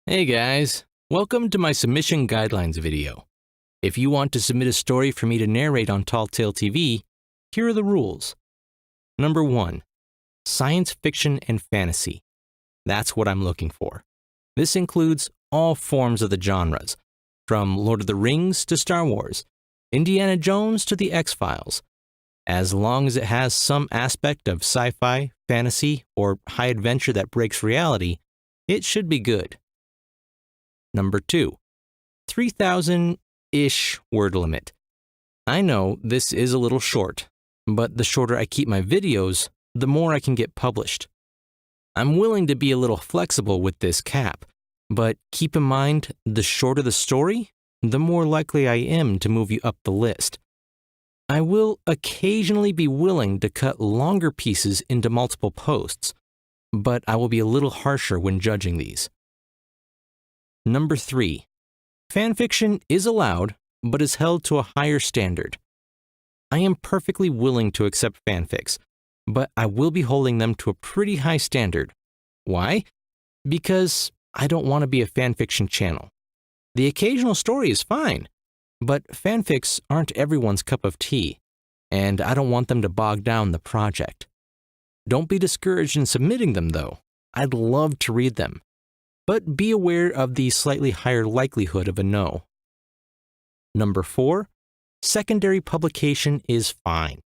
Hey guys, welcome to my submission guidelines video. If you want to submit a story for me to narrate on Tall Tale TV, here are the rules. Number 1, science fiction and fantasy. That's what I'm looking for. This includes all forms of the genres, from Lord of the Rings to Star Wars, Indiana Jones to the X-Files. As long as it has some aspect of sci-fi, fantasy, or high adventure that breaks reality, it should be good. Number 2, 3,000-ish word limit. I know this is a little short, but the shorter I keep my videos, the more I can get published. I'm willing to be a little flexible with this cap, but keep in mind, the shorter the story, the more likely I am to move you up the list. I will occasionally be willing to cut longer pieces into multiple posts, but I will be a little harsher when judging these. Number 3, fanfiction is allowed, but is held to a higher standard. I am perfectly willing to accept fanfics, but I will be holding them to a pretty high standard. Why? Because I don't want to be a fanfiction channel. The occasional story is fine, but fanfics aren't everyone's cup of tea, and I don't want them to bog down the project. Don't be discouraged in submitting them, though. I'd love to read them. But be aware of the slightly higher likelihood of a no. Number 4, secondary publication is fine.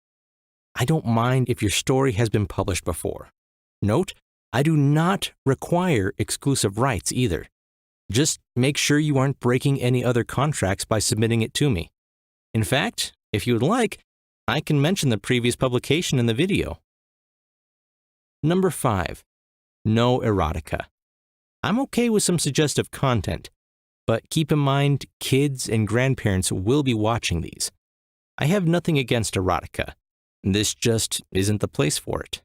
I don't mind if your story has been published before. Note, I do not require exclusive rights either. Just make sure you aren't breaking any other contracts by submitting it to me. In fact, if you would like, I can mention the previous publication in the video. Number 5, no erotica. I'm okay with some suggestive content, but keep in mind kids and grandparents will be watching these. I have nothing against erotica. This just isn't the place for it.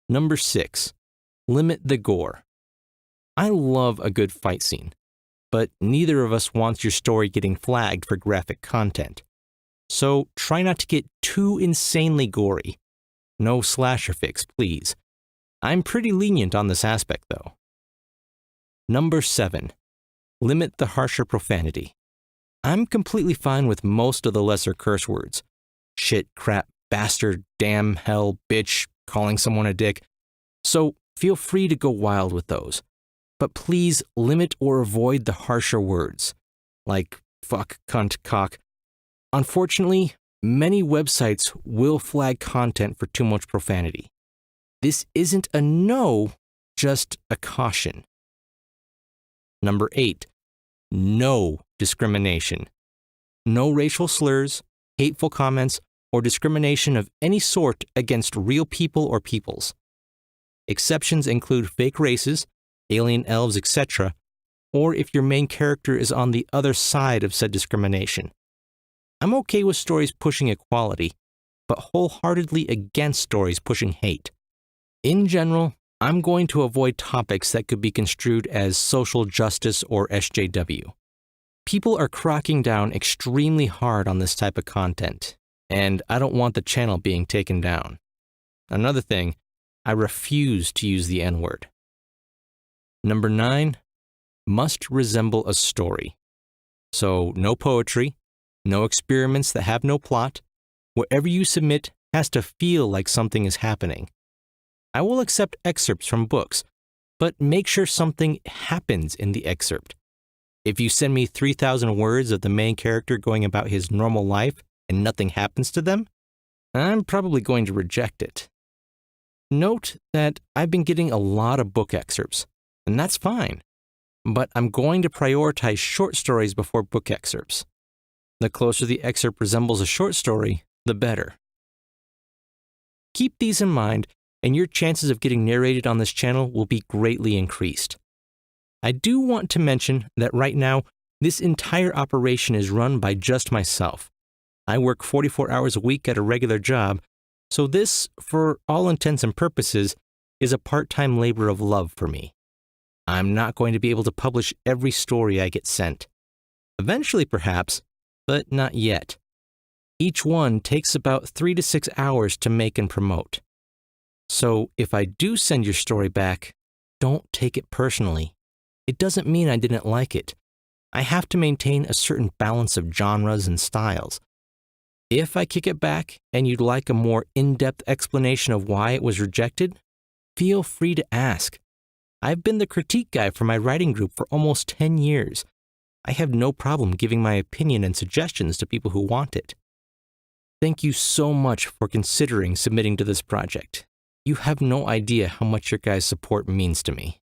Number 6, limit the gore. I love a good fight scene, but neither of us wants your story getting flagged for graphic content. So try not to get too insanely gory. No slasher fix, please. I'm pretty lenient on this aspect, though. Number 7, limit the harsher profanity. I'm completely fine with most of the lesser curse words. Shit, crap, bastard, damn, hell, bitch, calling someone a dick. So feel free to go wild with those. But please limit or avoid the harsher words, like fuck, cunt, cock. Unfortunately, many websites will flag content for too much profanity. This isn't a no, just a caution. Number 8, no discrimination. No racial slurs, hateful comments, or discrimination of any sort against real people or peoples. Exceptions include fake races, alien elves, etc., or if your main character is on the other side of said discrimination. I'm okay with stories pushing equality, but wholeheartedly against stories pushing hate. In general, I'm going to avoid topics that could be construed as social justice or SJW. People are cracking down extremely hard on this type of content, and I don't want the channel being taken down. Another thing, I refuse to use the N-word. Number 9, must resemble a story. So no poetry, no experiments that have no plot. Whatever you submit has to feel like something is happening. I will accept excerpts from books, but make sure something happens in the excerpt. If you send me 3,000 words of the main character going about his normal life and nothing happens to them, I'm probably going to reject it. Note that I've been getting a lot of book excerpts, and that's fine, but I'm going to prioritize short stories before book excerpts. The closer the excerpt resembles a short story, the better. Keep these in mind, and your chances of getting narrated on this channel will be greatly increased. I do want to mention that right now, this entire operation is run by just myself. I work 44 hours a week at a regular job, so this, for all intents and purposes, is a part-time labor of love for me. I'm not going to be able to publish every story I get sent. Eventually, perhaps, but not yet. Each one takes about 3 to 6 hours to make and promote. So if I do send your story back, don't take it personally. it doesn't mean I didn't like it. I have to maintain a certain balance of genres and styles. If I kick it back and you'd like a more in-depth explanation of why it was rejected, feel free to ask. I've been the critique guy for my writing group for almost 10 years. I have no problem giving my opinion and suggestions to people who want it. Thank you so much for considering submitting to this project. You have no idea how much your guys' support means to me.